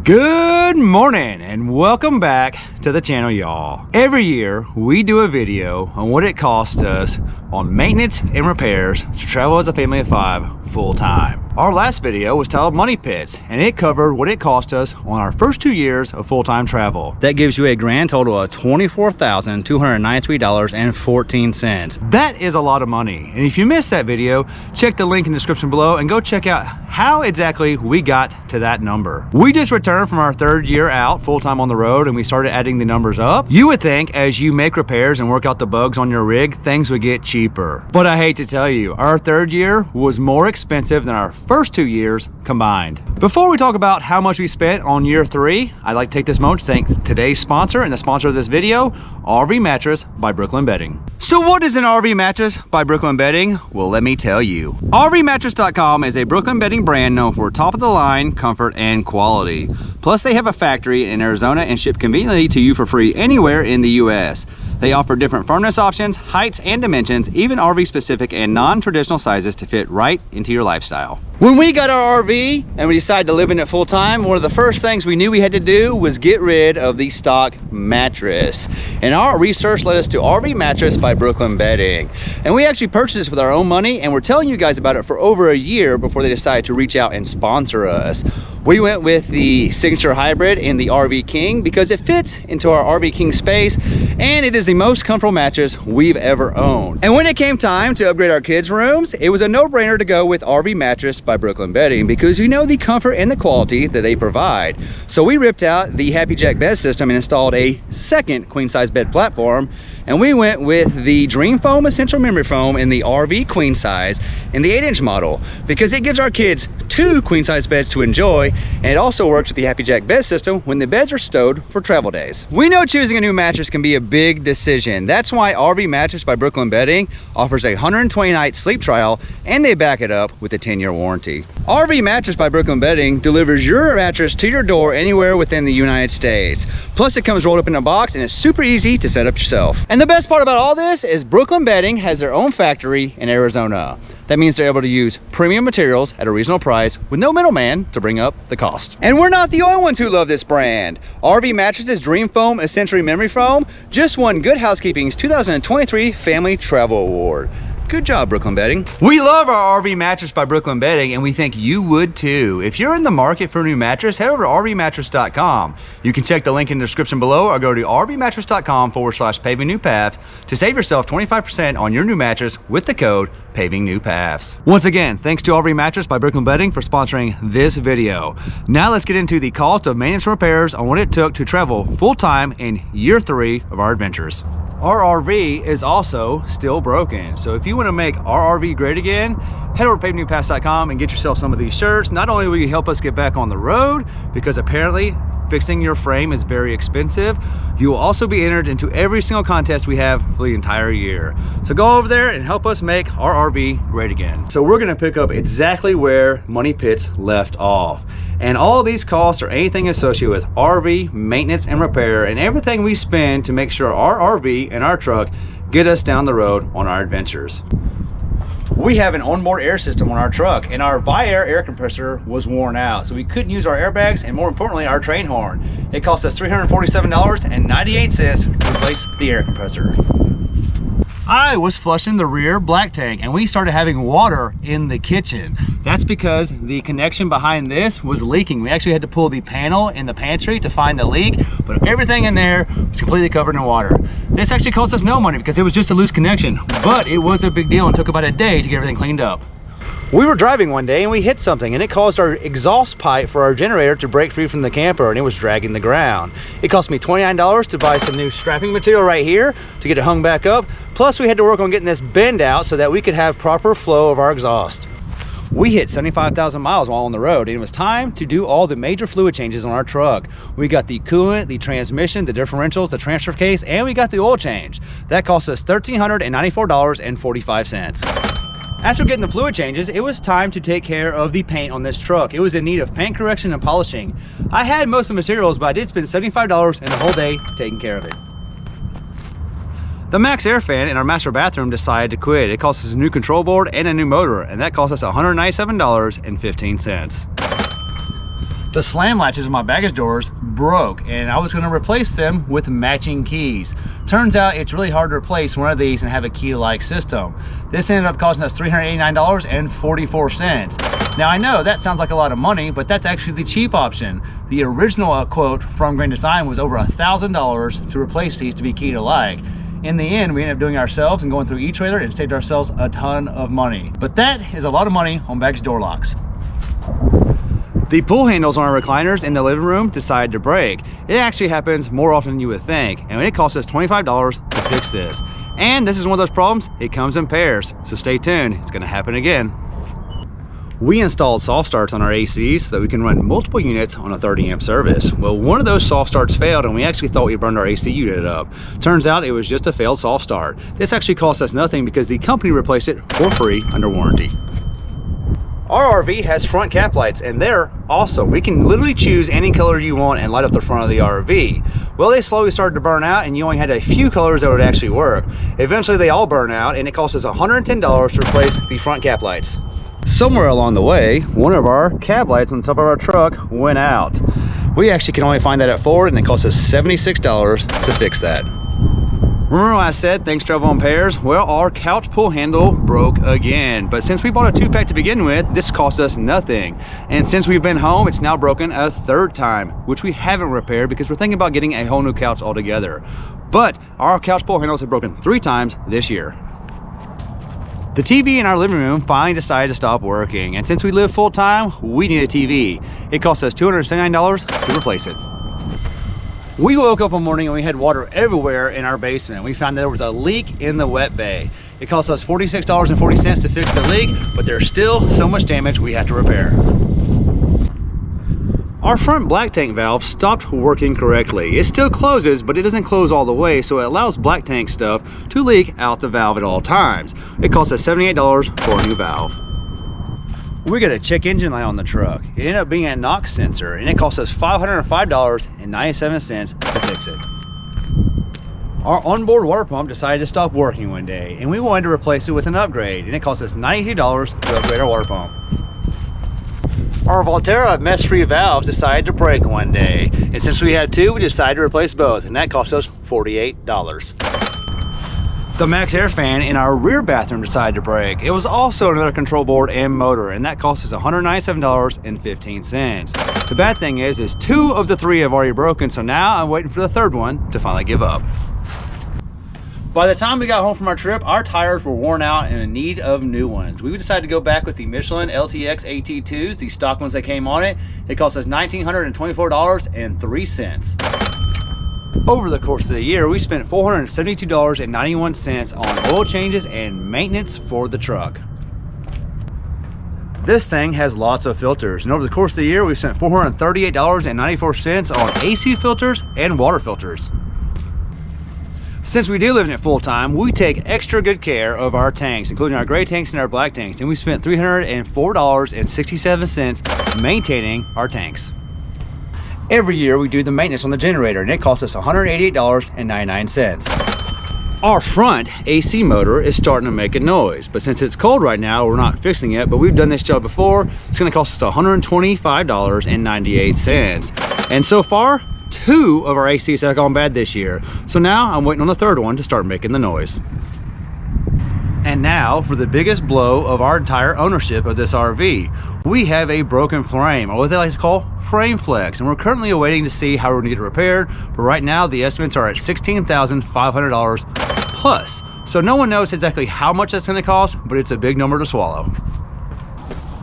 Good morning and welcome back to the channel, y'all. Every year we do a video on what it costs us on maintenance and repairs to travel as a family of 5 full-time. Our last video was titled Money Pits, and it covered what it cost us on our first 2 years of full-time travel. That gives you a grand total of $24,293.14. That is a lot of money, and if you missed that video, check the link in the description below and go check out how exactly we got to that number. We just returned from our 3rd year out full-time on the road, and we started adding the numbers up. You would think as you make repairs and work out the bugs on your rig, things would get cheaper. But I hate to tell you, our 3rd year was more expensive than our first 2 years combined. Before we talk about how much we spent on year 3, I'd like to take this moment to thank today's sponsor and the sponsor of this video, RV Mattress by Brooklyn Bedding. So what is an RV mattress by Brooklyn Bedding? Well, let me tell you. RVmattress.com is a Brooklyn Bedding brand known for top-of-the-line comfort and quality. Plus, they have a factory in Arizona and ship conveniently to you for free anywhere in the US. They offer different firmness options, heights and dimensions, even RV specific and non-traditional sizes to fit right into your lifestyle. When we got our RV and we decided to live in it full time, one of the first things we knew we had to do was get rid of the stock mattress. And our research led us to RV Mattress by Brooklyn Bedding. And we actually purchased this with our own money, and we're telling you guys about it for over a year before they decided to reach out and sponsor us. We went with the Signature Hybrid in the RV King because it fits into our RV King space, and it is the most comfortable mattress we've ever owned. And when it came time to upgrade our kids' rooms, it was a no-brainer to go with RV Mattress by Brooklyn Bedding because you know the comfort and the quality that they provide. So we ripped out the Happy Jack bed system and installed a second queen-size bed platform, and we went with the Dream Foam Essential Memory Foam in the RV queen size in the 8-inch model because it gives our kids 2 queen-size beds to enjoy, and it also works with the Happy Jack bed system when the beds are stowed for travel days. We know choosing a new mattress can be a big decision. That's why RV Mattress by Brooklyn Bedding offers a 120-night sleep trial, and they back it up with a 10-year warranty. RV Mattress by Brooklyn Bedding delivers your mattress to your door anywhere within the United States. Plus, it comes rolled up in a box and it's super easy to set up yourself. And the best part about all this is Brooklyn Bedding has their own factory in Arizona. That means they're able to use premium materials at a reasonable price with no middleman to bring up the cost. And we're not the only ones who love this brand. RV Mattress's Dream Foam Essential Memory Foam just won Good Housekeeping's 2023 Family Travel Award. Good job, Brooklyn Bedding. We love our RV Mattress by Brooklyn Bedding, and we think you would too. If you're in the market for a new mattress, head over to rvmattress.com. You can check the link in the description below or go to rvmattress.com/pavingnewpaths to save yourself 25% on your new mattress with the code PavingNewPaths. Once again, thanks to RV Mattress by Brooklyn Bedding for sponsoring this video. Now let's get into the cost of maintenance and repairs on what it took to travel full-time in year 3 of our adventures. Our RV is also still broken, so if you want to make our RV great again, head over to pavingnewpaths.com and get yourself some of these shirts. Not only will you help us get back on the road, because apparently fixing your frame is very expensive, you will also be entered into every single contest we have for the entire year. So go over there and help us make our RV great again. So we're going to pick up exactly where Money Pits left off. And all of these costs are anything associated with RV maintenance and repair, and everything we spend to make sure our RV and our truck get us down the road on our adventures. We have an onboard air system on our truck, and our Viair air compressor was worn out, so we couldn't use our airbags and, more importantly, our train horn. It cost us $347.98 to replace the air compressor. I was flushing the rear black tank and we started having water in the kitchen. That's because the connection behind this was leaking. We actually had to pull the panel in the pantry to find the leak, but everything in there was completely covered in water. This actually cost us no money because it was just a loose connection, but it was a big deal and took about a day to get everything cleaned up. We were driving one day and we hit something, and it caused our exhaust pipe for our generator to break free from the camper, and it was dragging the ground. It cost me $29 to buy some new strapping material right here to get it hung back up. Plus we had to work on getting this bend out so that we could have proper flow of our exhaust. We hit 75,000 miles while on the road, and it was time to do all the major fluid changes on our truck. We got the coolant, the transmission, the differentials, the transfer case, and we got the oil change. That cost us $1,394.45. After getting the fluid changes, it was time to take care of the paint on this truck. It was in need of paint correction and polishing. I had most of the materials, but I did spend $75 and the whole day taking care of it. The max air fan in our master bathroom decided to quit. It cost us a new control board and a new motor, and that cost us $197.15. The slam latches of my baggage doors broke and I was going to replace them with matching keys. Turns out it's really hard to replace one of these and have a key-like system. This ended up costing us $389.44. Now I know that sounds like a lot of money, but that's actually the cheap option. The original quote from Grand Design was over $1,000 to replace these to be key-alike. In the end, we ended up doing it ourselves and going through e-trailer and saved ourselves a ton of money. But that is a lot of money on baggage door locks. The pull handles on our recliners in the living room decided to break. It actually happens more often than you would think, and it cost us $25 to fix this. And this is one of those problems, it comes in pairs, so stay tuned, it's gonna happen again. We installed soft starts on our ACs so that we can run multiple units on a 30 amp service. Well, one of those soft starts failed and we actually thought we burned our AC unit up. Turns out it was just a failed soft start. This actually cost us nothing because the company replaced it for free under warranty. Our RV has front cap lights and they're awesome. We can literally choose any color you want and light up the front of the RV. Well, they slowly started to burn out and you only had a few colors that would actually work. Eventually they all burn out and it cost us $110 to replace the front cap lights. Somewhere along the way, one of our cab lights on the top of our truck went out. We actually can only find that at Ford and it cost us $76 to fix that. Remember when I said things travel in pairs? Well, our couch pull handle broke again. But since we bought a 2-pack to begin with, this cost us nothing. And since we've been home, it's now broken a 3rd time, which we haven't repaired because we're thinking about getting a whole new couch altogether. But our couch pull handles have broken 3 times this year. The TV in our living room finally decided to stop working. And since we live full time, we need a TV. It cost us $279 to replace it. We woke up one morning and we had water everywhere in our basement. We found there was a leak in the wet bay. It cost us $46.40 to fix the leak, but there's still so much damage we have to repair. Our front black tank valve stopped working correctly. It still closes, but it doesn't close all the way, so it allows black tank stuff to leak out the valve at all times. It cost us $78 for a new valve. We got a check engine light on the truck. It ended up being a NOx sensor and it cost us $505.97 to fix it. Our onboard water pump decided to stop working one day and we wanted to replace it with an upgrade and it cost us $92 to upgrade our water pump. Our Volterra mess-free valves decided to break one day and since we had 2, we decided to replace both and that cost us $48. The max air fan in our rear bathroom decided to break. It was also another control board and motor, and that cost us $197.15. The bad thing is 2 of the 3 have already broken, so now I'm waiting for the 3rd one to finally give up. By the time we got home from our trip, our tires were worn out and in need of new ones. We decided to go back with the Michelin LTX AT2s, the stock ones that came on it. It cost us $1,924.03. Over the course of the year, we spent $472.91 on oil changes and maintenance for the truck. This thing has lots of filters, and over the course of the year, we spent $438.94 on AC filters and water filters. Since we do live in it full time, we take extra good care of our tanks, including our gray tanks and our black tanks, and we spent $304.67 maintaining our tanks. Every year we do the maintenance on the generator and it costs us $188.99. Our front AC motor is starting to make a noise, but since it's cold right now, we're not fixing it, but we've done this job before. It's gonna cost us $125.98. And so far, 2 of our ACs have gone bad this year. So now I'm waiting on the 3rd one to start making the noise. And now for the biggest blow of our entire ownership of this RV. We have a broken frame, or what they like to call frame flex, and we're currently awaiting to see how we're gonna get it repaired, but right now the estimates are at $16,500 plus. So no one knows exactly how much that's gonna cost, but it's a big number to swallow.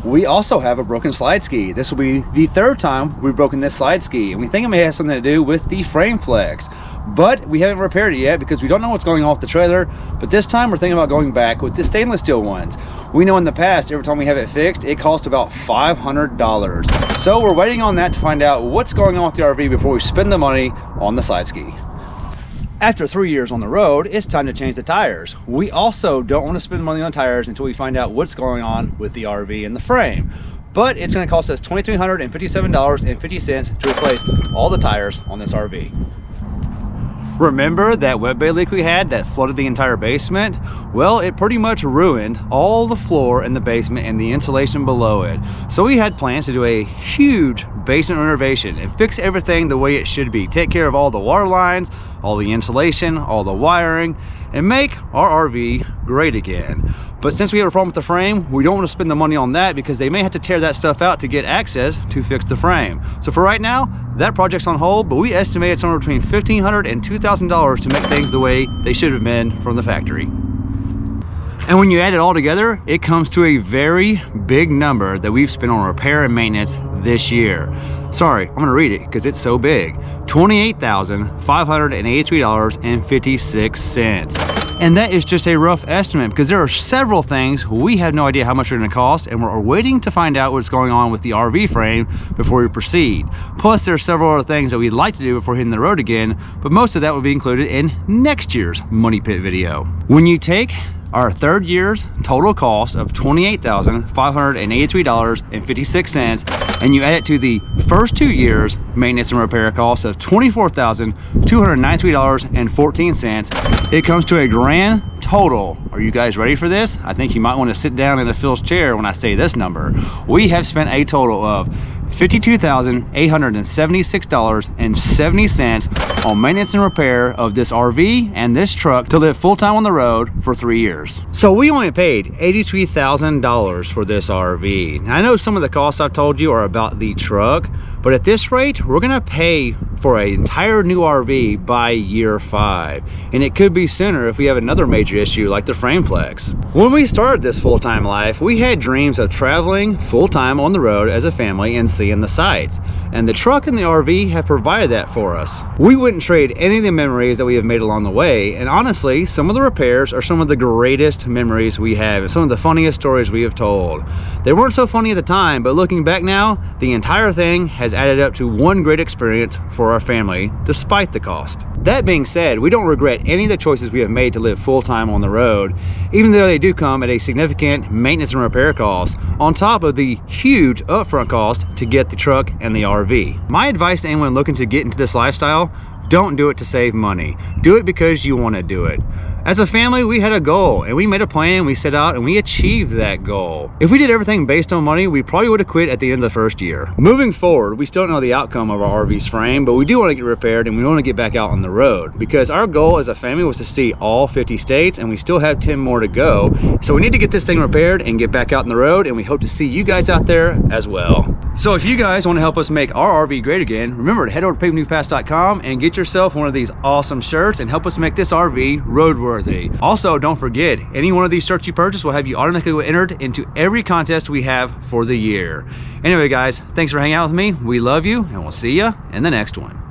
We also have a broken slide ski. This will be the 3rd time we've broken this slide ski, and we think it may have something to do with the frame flex. But we haven't repaired it yet because we don't know what's going on with the trailer. But this time we're thinking about going back with the stainless steel ones. We know in the past, every time we have it fixed, it costs about $500. So we're waiting on that to find out what's going on with the RV before we spend the money on the slide ski. After 3 years on the road, it's time to change the tires. We also don't want to spend money on tires until we find out what's going on with the RV and the frame. But it's going to cost us $2,357.50 to replace all the tires on this RV. Remember that wet bay leak we had that flooded the entire basement? Well, it pretty much ruined all the floor in the basement and the insulation below it. So we had plans to do a huge basement renovation and fix everything the way it should be. Take care of all the water lines, all the insulation, all the wiring, and make our RV great again. But since we have a problem with the frame, we don't want to spend the money on that because they may have to tear that stuff out to get access to fix the frame. So for right now, that project's on hold, but we estimated somewhere between $1,500 and $2,000 to make things the way they should have been from the factory. And when you add it all together, it comes to a very big number that we've spent on repair and maintenance this year. Sorry, I'm gonna read it because it's so big. $28,583.56. And that is just a rough estimate because there are several things we have no idea how much they're gonna cost, and we're waiting to find out what's going on with the RV frame before we proceed. Plus, there are several other things that we'd like to do before hitting the road again, but most of that will be included in next year's Money Pit video. When you take our third year's total cost of $28,583.56 and you add it to the first 2 years maintenance and repair costs of $24,293.14, it comes to a grand total. Are you guys ready for this? I think you might want to sit down in a Phil's chair when I say this number. We have spent a total of $52,876.70 on maintenance and repair of this RV and this truck to live full-time on the road for 3 years. So we only paid $83,000 for this RV. Now, I know some of the costs I've told you are about the truck, but at this rate, we're gonna pay for an entire new RV by year 5. And it could be sooner if we have another major issue like the frame flex. When we started this full-time life, we had dreams of traveling full-time on the road as a family and seeing the sights. And the truck and the RV have provided that for us. We wouldn't trade any of the memories that we have made along the way. And honestly, some of the repairs are some of the greatest memories we have and some of the funniest stories we have told. They weren't so funny at the time, but looking back now, the entire thing has added up to one great experience for our family, despite the cost. That being said, we don't regret any of the choices we have made to live full-time on the road, even though they do come at a significant maintenance and repair cost, on top of the huge upfront cost to get the truck and the RV. My advice to anyone looking to get into this lifestyle: don't do it to save money. Do it because you want to do it. As a family, we had a goal and we made a plan, we set out and we achieved that goal. If we did everything based on money, we probably would have quit at the end of the first year. Moving forward, we still don't know the outcome of our RV's frame, but we do want to get repaired and we want to get back out on the road because our goal as a family was to see all 50 states and we still have 10 more to go. So we need to get this thing repaired and get back out on the road, and we hope to see you guys out there as well. So if you guys want to help us make our RV great again, remember to head over to pavingnewpass.com and get yourself one of these awesome shirts and help us make this RV roadworthy. Also, don't forget, any one of these shirts you purchase will have you automatically entered into every contest we have for the year. Anyway guys, thanks for hanging out with me. We love you and we'll see you in the next one.